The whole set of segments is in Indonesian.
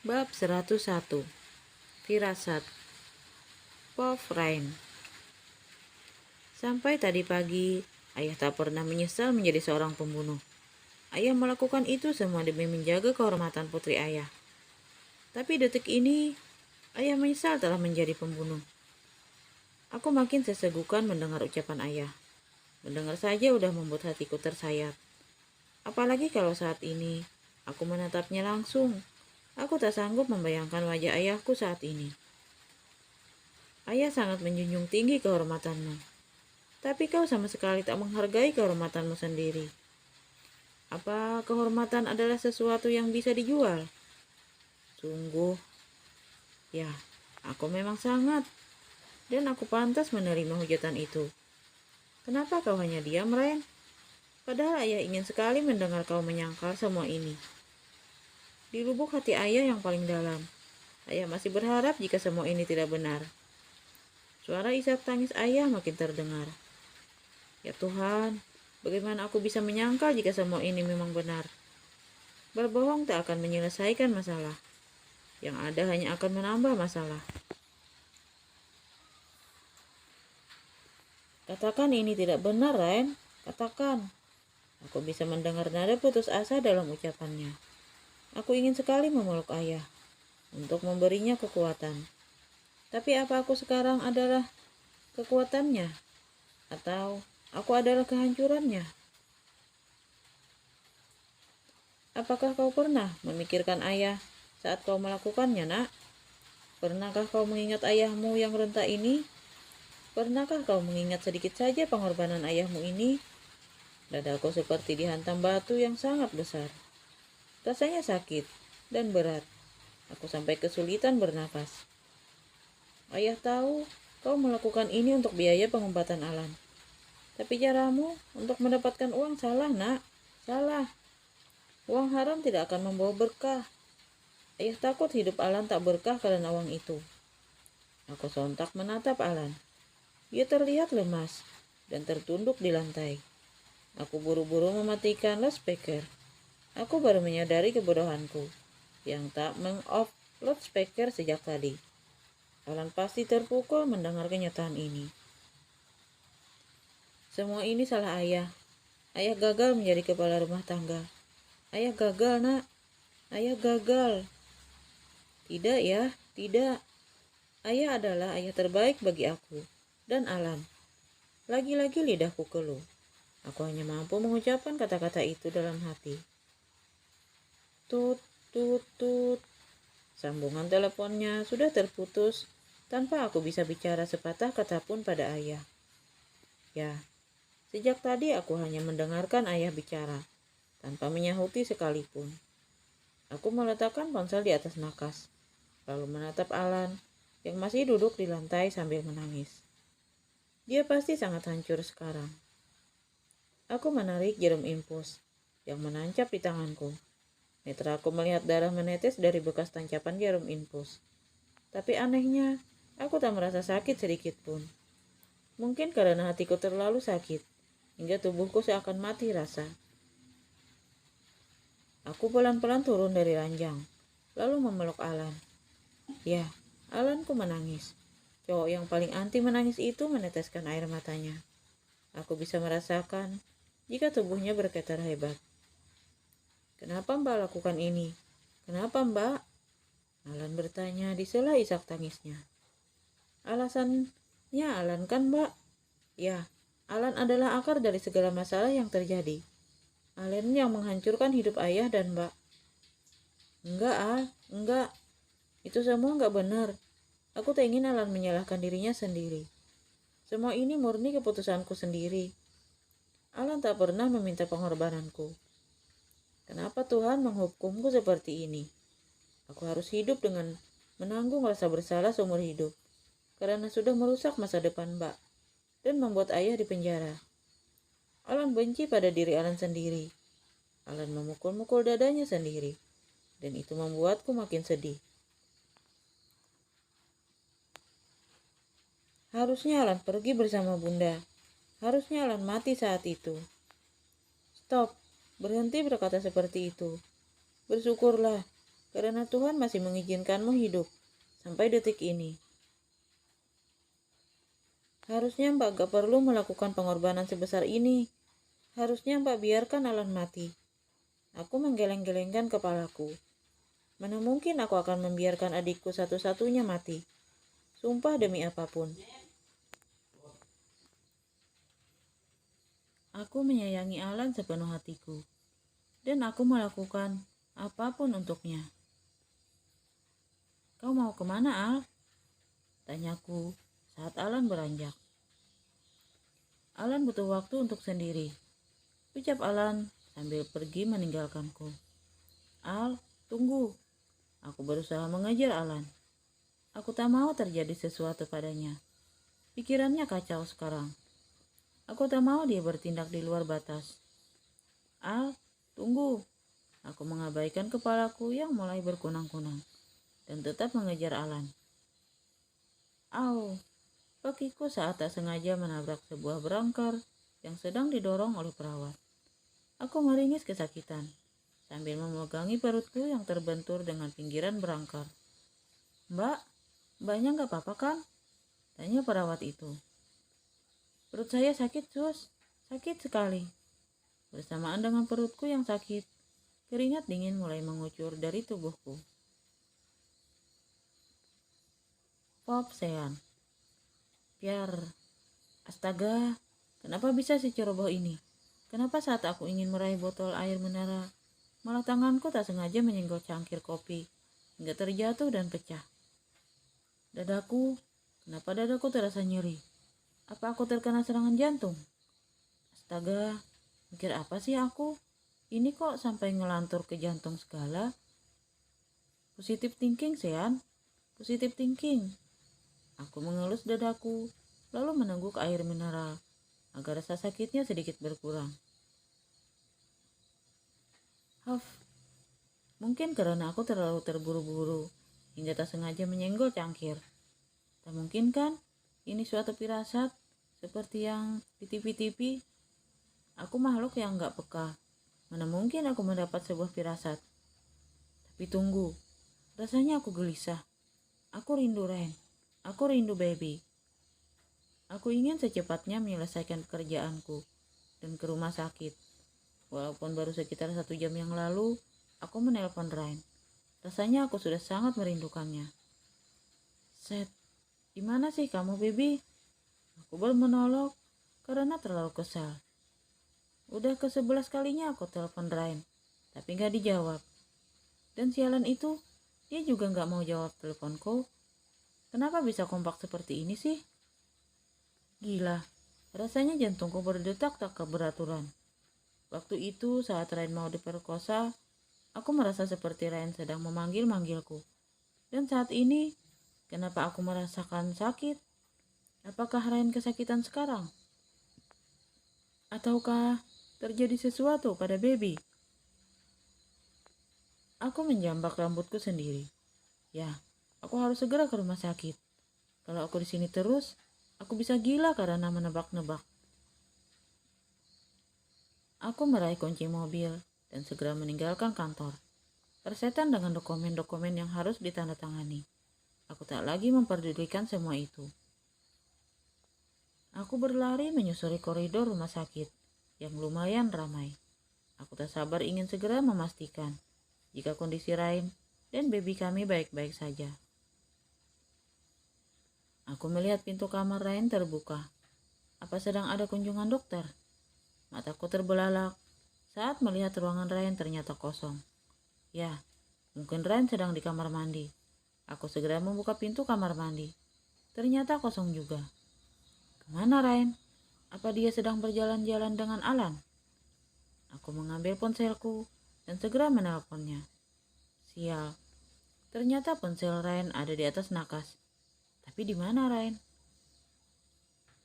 Bab 101. Firasat. Pov Rain. Sampai tadi pagi, ayah tak pernah menyesal menjadi seorang pembunuh. Ayah melakukan itu semua demi menjaga kehormatan putri ayah. Tapi detik ini, ayah menyesal telah menjadi pembunuh. Aku makin sesegukan mendengar ucapan ayah. Mendengar saja udah membuat hatiku tersayat. Apalagi kalau saat ini, aku menatapnya langsung. Aku tak sanggup membayangkan wajah ayahku saat ini. Ayah sangat menjunjung tinggi kehormatanmu. Tapi kau sama sekali tak menghargai kehormatanmu sendiri. Apa kehormatan adalah sesuatu yang bisa dijual? Sungguh, ya, aku memang sangat. Dan aku pantas menerima hujatan itu. Kenapa kau hanya diam, Ren? Padahal ayah ingin sekali mendengar kau menyangkal semua ini. Di lubuk hati ayah yang paling dalam, ayah masih berharap jika semua ini tidak benar. Suara isak tangis ayah makin terdengar. Ya Tuhan, bagaimana aku bisa menyangkal jika semua ini memang benar? Berbohong tak akan menyelesaikan masalah. Yang ada hanya akan menambah masalah. Katakan ini tidak benar, Ren. Katakan. Aku bisa mendengar nada putus asa dalam ucapannya. Aku ingin sekali memeluk ayah untuk memberinya kekuatan. Tapi apa aku sekarang adalah kekuatannya? Atau aku adalah kehancurannya? Apakah kau pernah memikirkan ayah saat kau melakukannya, nak? Pernahkah kau mengingat ayahmu yang renta ini? Pernahkah kau mengingat sedikit saja pengorbanan ayahmu ini? Dadaku seperti dihantam batu yang sangat besar. Rasanya sakit dan berat. Aku sampai kesulitan bernapas. Ayah tahu kau melakukan ini untuk biaya pengobatan Alan. Tapi caramu untuk mendapatkan uang salah, nak. Salah. Uang haram tidak akan membawa berkah. Ayah takut hidup Alan tak berkah karena uang itu. Aku sontak menatap Alan. Dia terlihat lemas dan tertunduk di lantai. Aku buru-buru mematikan loudspeaker. Aku baru menyadari kebodohanku yang tak meng-off loudspeaker sejak tadi. Alan pasti terpukul mendengar kenyataan ini. Semua ini salah ayah. Ayah gagal menjadi kepala rumah tangga. Ayah gagal, nak. Ayah gagal. Tidak ya, tidak. Ayah adalah ayah terbaik bagi aku dan Alan. Lagi-lagi lidahku keluh. Aku hanya mampu mengucapkan kata-kata itu dalam hati. Tut, tut, tut. Sambungan teleponnya sudah terputus tanpa aku bisa bicara sepatah kata pun pada ayah. Ya, sejak tadi aku hanya mendengarkan ayah bicara tanpa menyahuti sekalipun. Aku meletakkan ponsel di atas nakas, lalu menatap Alan yang masih duduk di lantai sambil menangis. Dia pasti sangat hancur sekarang. Aku menarik jarum infus yang menancap di tanganku. Netraku melihat darah menetes dari bekas tancapan jarum infus. Tapi anehnya, aku tak merasa sakit sedikit pun. Mungkin karena hatiku terlalu sakit, hingga tubuhku seakan mati rasa. Aku pelan-pelan turun dari ranjang, lalu memeluk Alan. Ya, Alanku menangis. Cowok yang paling anti menangis itu meneteskan air matanya. Aku bisa merasakan jika tubuhnya bergetar hebat. Kenapa Mbak lakukan ini? Kenapa Mbak? Alan bertanya di sela isak tangisnya. Alasannya Alan kan Mbak? Ya, Alan adalah akar dari segala masalah yang terjadi. Alan yang menghancurkan hidup ayah dan Mbak. Enggak. Itu semua enggak benar. Aku tak ingin Alan menyalahkan dirinya sendiri. Semua ini murni keputusanku sendiri. Alan tak pernah meminta pengorbananku. Kenapa Tuhan menghukumku seperti ini? Aku harus hidup dengan menanggung rasa bersalah seumur hidup. Karena sudah merusak masa depan Mbak. Dan membuat ayah di penjara. Alan benci pada diri Alan sendiri. Alan memukul-mukul dadanya sendiri. Dan itu membuatku makin sedih. Harusnya Alan pergi bersama Bunda. Harusnya Alan mati saat itu. Stop. Berhenti berkata seperti itu. Bersyukurlah. karena Tuhan masih mengizinkanmu hidup sampai detik ini. Harusnya Mbak gak perlu melakukan pengorbanan sebesar ini. Harusnya Mbak biarkan Alan mati. Aku menggeleng-gelengkan kepalaku. Mana mungkin aku akan membiarkan adikku satu-satunya mati. Sumpah demi apapun. Aku menyayangi Alan sepenuh hatiku. Dan aku melakukan apapun untuknya. Kau mau kemana, Al? Tanyaku saat Alan beranjak. Alan butuh waktu untuk sendiri. Ucap Alan sambil pergi meninggalkanku. Al, tunggu. Aku berusaha mengejar Alan. Aku tak mau terjadi sesuatu padanya. Pikirannya kacau sekarang. Aku tak mau dia bertindak di luar batas. Al, tunggu. Aku mengabaikan kepalaku yang mulai berkunang-kunang dan tetap mengejar Alan. Au, kakiku saat tak sengaja menabrak sebuah berangkar yang sedang didorong oleh perawat. Aku meringis kesakitan sambil memegangi perutku yang terbentur dengan pinggiran berangkar. Mbaknya nggak apa-apa kan? Tanya perawat itu. Perut saya sakit, Sus. Sakit sekali. Bersamaan dengan perutku yang sakit, keringat dingin mulai mengucur dari tubuhku. Pop, Sean. Piar. Astaga, kenapa bisa seceroboh ini? Kenapa saat aku ingin meraih botol air mineral, malah tanganku tak sengaja menyenggol cangkir kopi, hingga terjatuh dan pecah. Kenapa dadaku terasa nyeri? Apa aku terkena serangan jantung? Astaga, mikir apa sih aku? Ini kok sampai ngelantur ke jantung segala? Positive thinking, Sean. Positive thinking. Aku mengelus dadaku, lalu menengguk air mineral, agar rasa sakitnya sedikit berkurang. Mungkin karena aku terlalu terburu-buru, hingga tak sengaja menyenggol cangkir. Tak mungkin kan, ini suatu firasat, seperti yang di TV-TV. Aku makhluk yang gak peka. Mana mungkin aku mendapat sebuah firasat. Tapi tunggu, rasanya aku gelisah. Aku rindu Ren. Aku rindu baby. Aku ingin secepatnya menyelesaikan pekerjaanku dan ke rumah sakit. Walaupun baru sekitar 1 jam yang lalu, aku menelpon Ryan. Rasanya aku sudah sangat merindukannya. Seth, di mana sih kamu, baby? Aku baru menolak karena terlalu kesal. Udah ke-11 kalinya aku telepon Ryan, tapi gak dijawab. Dan sialan itu, dia juga gak mau jawab teleponku. Kenapa bisa kompak seperti ini sih? Gila, rasanya jantungku berdetak tak beraturan. Waktu itu saat Ryan mau diperkosa, aku merasa seperti Ryan sedang memanggil-manggilku. Dan saat ini, kenapa aku merasakan sakit? Apakah Ryan kesakitan sekarang? Ataukah terjadi sesuatu pada baby? Aku menjambak rambutku sendiri. Ya, aku harus segera ke rumah sakit. Kalau aku di sini terus, aku bisa gila karena menebak-nebak. Aku meraih kunci mobil dan segera meninggalkan kantor. Tersetan dengan dokumen-dokumen yang harus ditandatangani. Aku tak lagi memperdulikan semua itu. Aku berlari menyusuri koridor rumah sakit yang lumayan ramai. Aku tak sabar ingin segera memastikan jika kondisi Ryan dan baby kami baik-baik saja. Aku melihat pintu kamar Ryan terbuka. Apa sedang ada kunjungan dokter? Mataku terbelalak saat melihat ruangan Ryan ternyata kosong. Ya, mungkin Ryan sedang di kamar mandi. Aku segera membuka pintu kamar mandi. Ternyata kosong juga. Kemana Ryan? Apa dia sedang berjalan-jalan dengan Alan? Aku mengambil ponselku dan segera menelponnya. Sial, ternyata ponsel Ryan ada di atas nakas. Tapi di mana Ryan?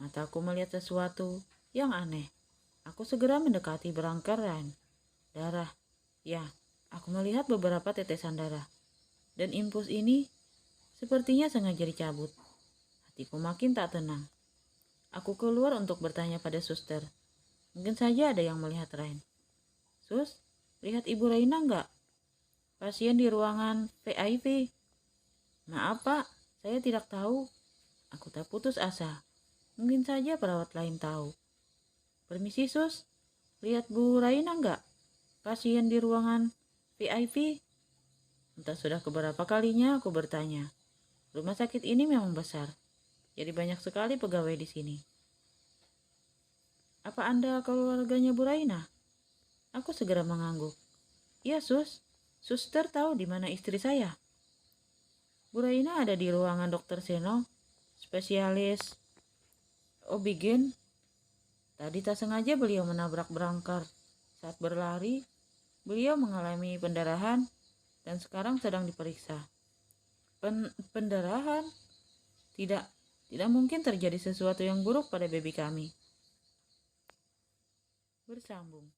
Mataku melihat sesuatu yang aneh. Aku segera mendekati berangkar Ryan. Darah. Ya, aku melihat beberapa tetesan darah. Dan impuls ini sepertinya sengaja dicabut. Hatiku makin tak tenang. Aku keluar untuk bertanya pada suster. Mungkin saja ada yang melihat Ryan. Sus, lihat Ibu Raina enggak? Pasien di ruangan VIP. Maaf pak, saya tidak tahu. Aku tak putus asa. Mungkin saja perawat lain tahu. Permisi sus, lihat Bu Raina enggak? Pasien di ruangan VIP. Entah sudah keberapa kalinya aku bertanya. Rumah sakit ini memang besar, jadi banyak sekali pegawai di sini. Apa Anda keluarganya Bu Raina? Aku segera mengangguk. Iya sus, suster tahu di mana istri saya. Bu Raina ada di ruangan dokter Seno, spesialis OB-GYN. Tadi tak sengaja beliau menabrak berangkar. Saat berlari, beliau mengalami pendarahan dan sekarang sedang diperiksa. Pendarahan? Tidak, tidak mungkin terjadi sesuatu yang buruk pada baby kami. Bersambung.